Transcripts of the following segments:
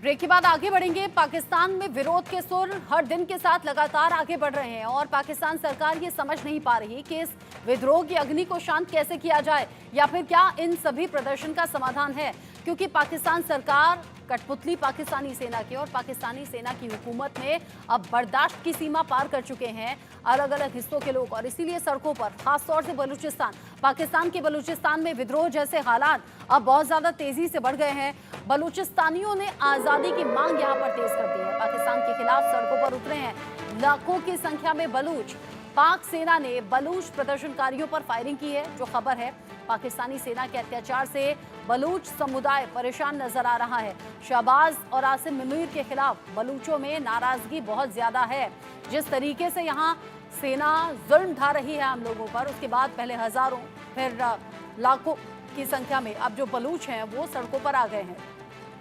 Break के बाद आगे बढ़ेंगे। पाकिस्तान में विरोध के सुर हर दिन के साथ लगातार आगे बढ़ रहे हैं और पाकिस्तान सरकार ये समझ नहीं पा रही कि इस विद्रोह की अग्नि को शांत कैसे किया जाए या फिर क्या इन सभी प्रदर्शन का समाधान है, क्योंकि पाकिस्तान सरकार कठपुतली पाकिस्तानी सेना की और पाकिस्तानी सेना की हुकूमत में अब बर्दाश्त की सीमा पार कर चुके हैं अलग अलग हिस्सों के लोग, और इसीलिए सड़कों पर खासतौर से बलूचिस्तान, पाकिस्तान के बलूचिस्तान में विद्रोह जैसे हालात अब बहुत ज्यादा तेजी से बढ़ गए हैं। बलूचिस्तानियों ने आजादी की मांग यहां पर तेज कर दी है, पाकिस्तान के खिलाफ सड़कों पर उतरे हैं लाखों की संख्या में बलूच। पाक सेना ने बलूच प्रदर्शनकारियों पर फायरिंग की है। जो खबर है, पाकिस्तानी सेना के अत्याचार से बलूच समुदाय परेशान नजर आ रहा है। शहबाज और आसिम मुनीर के खिलाफ बलूचों में नाराजगी बहुत ज्यादा है। जिस तरीके से यहाँ सेना जुल्म ढा रही है हम लोगों पर, उसके बाद पहले हजारों फिर लाखों की संख्या में अब जो बलूच हैं वो सड़कों पर आ गए हैं।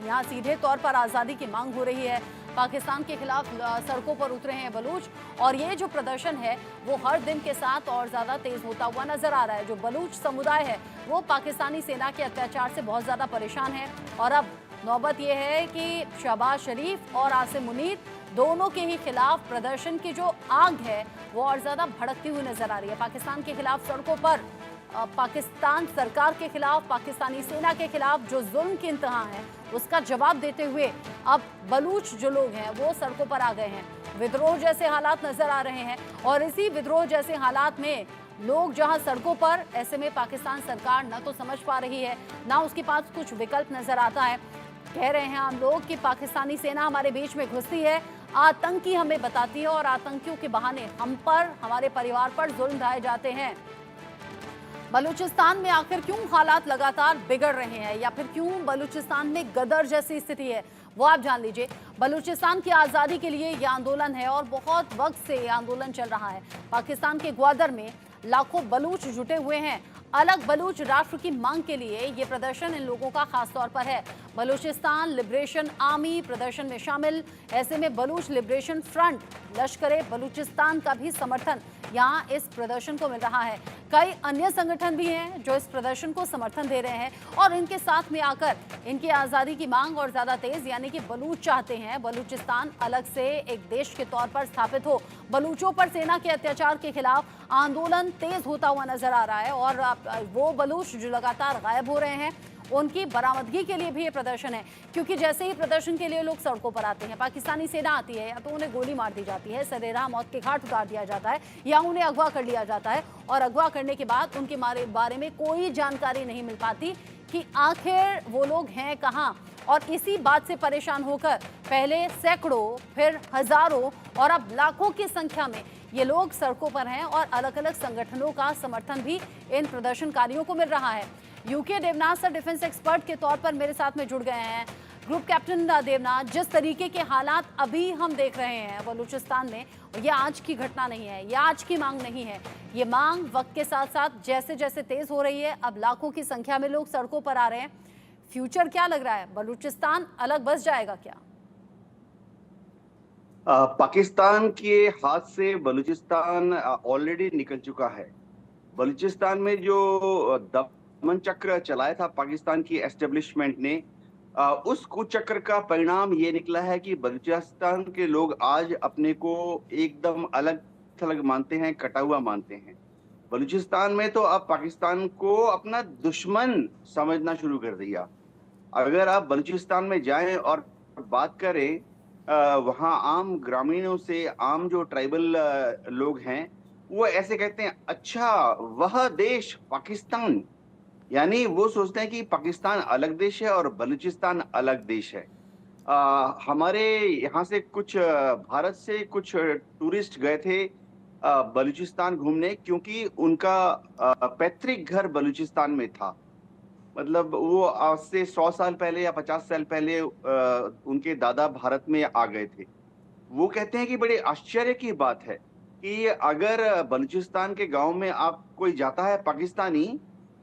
यहाँ सीधे तौर पर आज़ादी की मांग हो रही है। पाकिस्तान के खिलाफ सड़कों पर उतरे हैं बलूच और ये जो प्रदर्शन है वो हर दिन के साथ और ज़्यादा तेज होता हुआ नजर आ रहा है। जो बलूच समुदाय है वो पाकिस्तानी सेना के अत्याचार से बहुत ज़्यादा परेशान है और अब नौबत ये है कि शहबाज शरीफ और आसिम मुनीर दोनों के ही खिलाफ प्रदर्शन की जो आग है वो और ज़्यादा भड़कती हुई नजर आ रही है। पाकिस्तान के खिलाफ सड़कों पर पाकिस्तान सरकार के खिलाफ, पाकिस्तानी सेना के खिलाफ जो जुल्म की इंतहा है उसका जवाब देते हुए अब बलूच जो लोग हैं वो सड़कों पर आ गए हैं। विद्रोह जैसे हालात नजर आ रहे हैं और इसी विद्रोह जैसे हालात में लोग जहां सड़कों पर, ऐसे में पाकिस्तान सरकार न तो समझ पा रही है ना उसके पास कुछ विकल्प नजर आता है। कह रहे हैं हम लोग कि पाकिस्तानी सेना हमारे बीच में घुसती है, आतंकी हमें बताती है और आतंकियों के बहाने हम पर, हमारे परिवार पर जुल्म ढाए जाते हैं। बलूचिस्तान में आखिर क्यों हालात लगातार बिगड़ रहे हैं या फिर क्यों बलूचिस्तान में गदर जैसी स्थिति है वो आप जान लीजिए। बलूचिस्तान की आज़ादी के लिए ये आंदोलन है और बहुत वक्त से ये आंदोलन चल रहा है। पाकिस्तान के ग्वादर में लाखों बलूच जुटे हुए हैं अलग बलूच राष्ट्र की मांग के लिए। ये प्रदर्शन इन लोगों का खास तौर पर है। बलूचिस्तान लिबरेशन आर्मी प्रदर्शन में शामिल। ऐसे में बलूच लिबरेशन फ्रंट, लश्कर बलूचिस्तान का भी समर्थन यहाँ इस प्रदर्शन को मिल रहा है। कई अन्य संगठन भी हैं जो इस प्रदर्शन को समर्थन दे रहे हैं और इनके साथ में आकर इनकी आज़ादी की मांग और ज़्यादा तेज, यानी कि बलूच चाहते हैं बलूचिस्तान अलग से एक देश के तौर पर स्थापित हो। बलूचों पर सेना के अत्याचार के खिलाफ आंदोलन तेज होता हुआ नजर आ रहा है और वो बलूच जो लगातार गायब हो रहे हैं उनकी बरामदगी के लिए भी ये प्रदर्शन है, क्योंकि जैसे ही प्रदर्शन के लिए लोग सड़कों पर आते हैं, पाकिस्तानी सेना आती है या तो उन्हें गोली मार दी जाती है, सरेराह मौत के घाट उतार दिया जाता है या उन्हें अगवा कर लिया जाता है और अगवा करने के बाद उनके बारे में कोई जानकारी नहीं मिल पाती कि आखिर वो लोग हैं कहाँ। और इसी बात से परेशान होकर पहले सैकड़ों फिर हजारों और अब लाखों की संख्या में ये लोग सड़कों पर हैं और अलग अलग संगठनों का समर्थन भी इन प्रदर्शनकारियों को मिल रहा है। U K Devnath sir defence expert के तौर पर मेरे साथ में जुड़ गए हैं। ग्रुप कैप्टन देवनाथ, जिस तरीके के हालात अभी हम देख रहे हैं बलूचिस्तान में, ये आज की घटना नहीं है, ये आज की मांग नहीं है। ये मांग वक्त के साथ साथ जैसे जैसे तेज हो रही है, अब लाखों की संख्या में लोग सड़कों पर आ रहे हैं। फ्यूचर क्या लग रहा है? बलूचिस्तान अलग बस जाएगा क्या? पाकिस्तान के हाथ से बलूचिस्तान ऑलरेडी निकल चुका है। बलूचिस्तान में जो दमन चक्र चलाया था पाकिस्तान की एस्टेब्लिशमेंट ने, उस कुचक्र का परिणाम ये निकला है कि बलूचिस्तान के लोग आज अपने को एकदम अलग थलग मानते हैं, कटा हुआ मानते हैं। बलूचिस्तान में तो अब पाकिस्तान को अपना दुश्मन समझना शुरू कर दिया। अगर आप बलूचिस्तान में जाएं और बात करें वहाँ आम ग्रामीणों से, आम जो ट्राइबल लोग हैं, वो ऐसे कहते हैं, अच्छा वह देश पाकिस्तान, यानी वो सोचते हैं कि पाकिस्तान अलग देश है और बलूचिस्तान अलग देश है। हमारे यहाँ से कुछ भारत से कुछ टूरिस्ट गए थे बलूचिस्तान घूमने, क्योंकि उनका पैतृक घर बलूचिस्तान में था। मतलब वो आज से 100 साल पहले या 50 साल पहले उनके दादा भारत में आ गए थे। वो कहते हैं कि बड़े आश्चर्य की बात है कि अगर बलूचिस्तान के गांव में आप कोई जाता है पाकिस्तानी,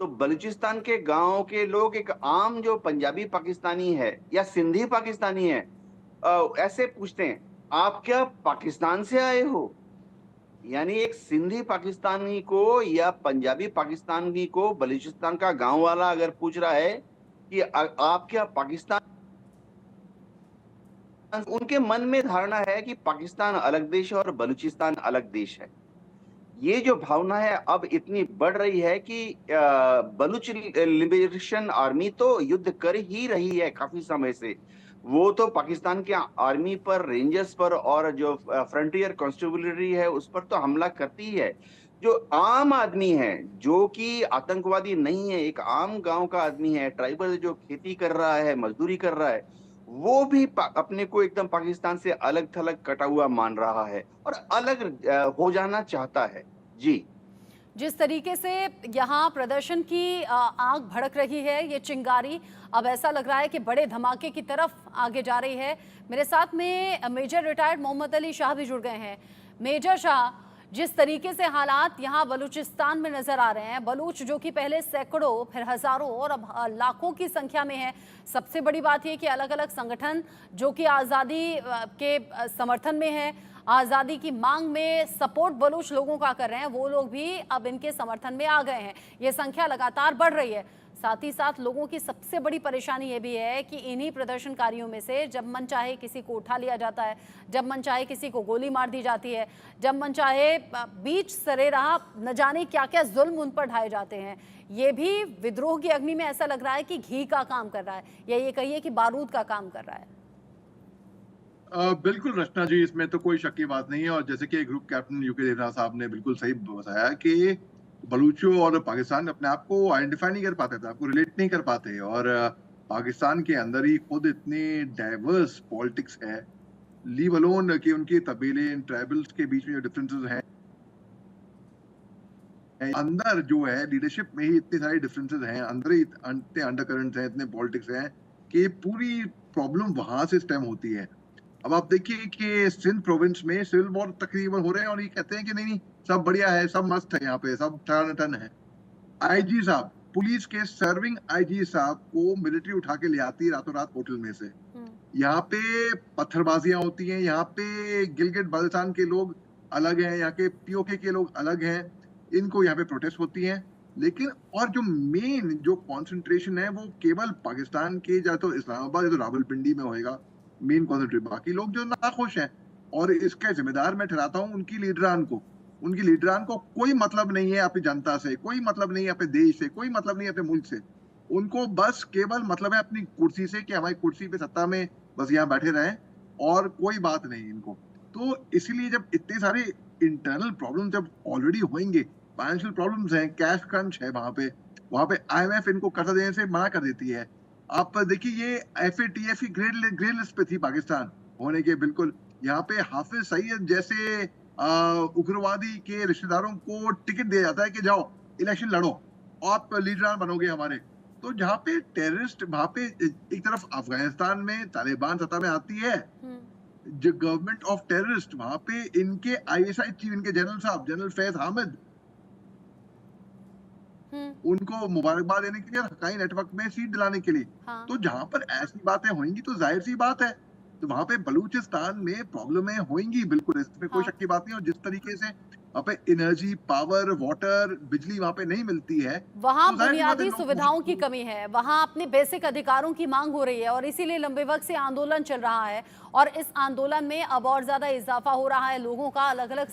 तो बलूचिस्तान के गांव के लोग एक आम जो पंजाबी पाकिस्तानी है या सिंधी पाकिस्तानी है, ऐसे पूछते हैं, आप क्या पाकिस्तान से आए हो? यानी एक सिंधी पाकिस्तानी को या पंजाबी पाकिस्तानी को बलूचिस्तान का गांव वाला अगर पूछ रहा है कि आप क्या पाकिस्तान उनके मन में धारणा है कि पाकिस्तान अलग देश है और बलूचिस्तान अलग देश है। ये जो भावना है अब इतनी बढ़ रही है कि बलूच लिबरेशन आर्मी तो युद्ध कर ही रही है काफी समय से। वो तो पाकिस्तान के आर्मी पर, रेंजर्स पर और जो फ्रंटियर कॉन्स्टेबलरी है उस पर तो हमला करती ही है। जो आम आदमी है, जो कि आतंकवादी नहीं है, एक आम गांव का आदमी है, ट्राइबल जो खेती कर रहा है, मजदूरी कर रहा है, वो भी अपने को एकदम पाकिस्तान से अलग थलग कटा हुआ मान रहा है और अलग हो जाना चाहता है। जी। जिस तरीके से यहाँ प्रदर्शन की आग भड़क रही है, ये चिंगारी अब ऐसा लग रहा है कि बड़े धमाके की तरफ आगे जा रही है। मेरे साथ में मेजर रिटायर्ड मोहम्मद अली शाह भी जुड़ गए हैं। मेजर शाह, जिस तरीके से हालात यहाँ बलूचिस्तान में नजर आ रहे हैं, बलूच जो कि पहले सैकड़ों, फिर हजारों और अब लाखों की संख्या में है। सबसे बड़ी बात यह कि अलग अलग संगठन जो कि आज़ादी के समर्थन में है, आज़ादी की मांग में सपोर्ट बलूच लोगों का कर रहे हैं, वो लोग भी अब इनके समर्थन में आ गए हैं। ये संख्या लगातार बढ़ रही है। साथ ही साथ लोगों की सबसे बड़ी परेशानी ये भी है कि इन्हीं प्रदर्शनकारियों में से जब मन चाहे किसी को उठा लिया जाता है, जब मन चाहे किसी को गोली मार दी जाती है, जब मन चाहे बीच सरेराह न जाने क्या क्या जुल्म उन पर ढाए जाते हैं। ये भी विद्रोह की अग्नि में ऐसा लग रहा है कि घी का काम कर रहा है, या ये कहिए कि बारूद का काम कर रहा है। बिल्कुल रचना जी, इसमें तो कोई शक की बात नहीं है। और जैसे कि ग्रुप कैप्टन यूके देवनाथ साहब ने बिल्कुल सही बताया कि बलूचियों और पाकिस्तान अपने आप को आइडेंटिफाई नहीं कर पाते थे, आपको रिलेट नहीं कर पाते। और पाकिस्तान के अंदर ही खुद इतने डाइवर्स पॉलिटिक्स है, लीव अलोन कि उनके तबीले, ट्राइबल्स के बीच में जो डिफरेंसेस हैं, अंदर जो है लीडरशिप में ही इतने सारे डिफरेंसेस हैं, अंदर ही इतने अंडरकरेंट्स हैं, इतने पॉलिटिक्स हैं कि पूरी प्रॉब्लम वहां से स्टेम होती है। अब आप देखिए कि सिंध प्रोविंस में सिविल वॉर तकरीबन हो रहे हैं और ये कहते हैं कि नहीं नहीं सब बढ़िया है, सब मस्त है, यहाँ पे सब टन है। आईजी साहब, पुलिस के सर्विंग आईजी साहब को मिलिट्री उठा के ले आती है रातों रात होटल में से। यहाँ पे पत्थरबाजियां होती हैं, यहाँ पे गिलगिट बाल्टिस्तान के लोग अलग हैं, यहाँ के पीओके के लोग अलग हैं, इनको यहाँ पे प्रोटेस्ट होती हैं। लेकिन और जो मेन जो कॉन्सेंट्रेशन है वो केवल पाकिस्तान के, या तो इस्लामाबाद या तो रावलपिंडी में होएगा मेन कॉन्सेंट्रेट। बाकी लोग जो नाखुश हैं, और इसका जिम्मेदार मैं ठहराता हूँ उनकी लीडरान को। उनकी लीडरान को कोई मतलब नहीं है अपनी जनता से, कोई मतलब नहीं है अपने देश से, कोई मतलब नहीं है अपने मुल्क से। उनको बस केवल मतलब है अपनी कुर्सी से कि हमारी कुर्सी पे सत्ता में बस यहाँ बैठे रहें, और कोई बात नहीं इनको। तो इसीलिए जब इतने सारे इंटरनल प्रॉब्लम जब ऑलरेडी होंगे, फाइनेंशियल प्रॉब्लम्स हैं, कैश क्रंच है वहां पे IMF इनको कर्जा देने से मना कर देती है। आप देखिए ये FATF की ग्रे लिस्ट पे थी पाकिस्तान होने के बिल्कुल। यहाँ पे हाफिज सईद जैसे उग्रवादी के रिश्तेदारों को टिकट दिया जाता है कि जाओ इलेक्शन लड़ो, आप लीडर बनोगे हमारे। तो जहाँ पे टेररिस्ट, वहां पे एक तरफ अफगानिस्तान में तालिबान सत्ता में आती है, जो गवर्नमेंट ऑफ टेररिस्ट, वहां पे इनके ISI चीफ, इनके जनरल साहब, जनरल फैज हामिद, उनको मुबारकबाद देने के लिए, हकाई नेटवर्क में सीट दिलाने के लिए। हाँ। तो जहां पर ऐसी बातें होंगी तो जाहिर सी बात है, तो वहां पे बलूचिस्तान में प्रॉब्लमें होंगी, बिल्कुल इसमें कोई शक की बात नहीं। और जिस तरीके से वहां पे एनर्जी, पावर, वाटर, बिजली वहां पे नहीं मिलती है, वहां तो बुनियादी सुविधाओं की कमी है, वहां अपने बेसिक अधिकारों की मांग हो रही है, और इसीलिए लंबे वक्त से आंदोलन चल रहा है। और इस आंदोलन में अब और ज्यादा इजाफा हो रहा है लोगों का, अलग अलग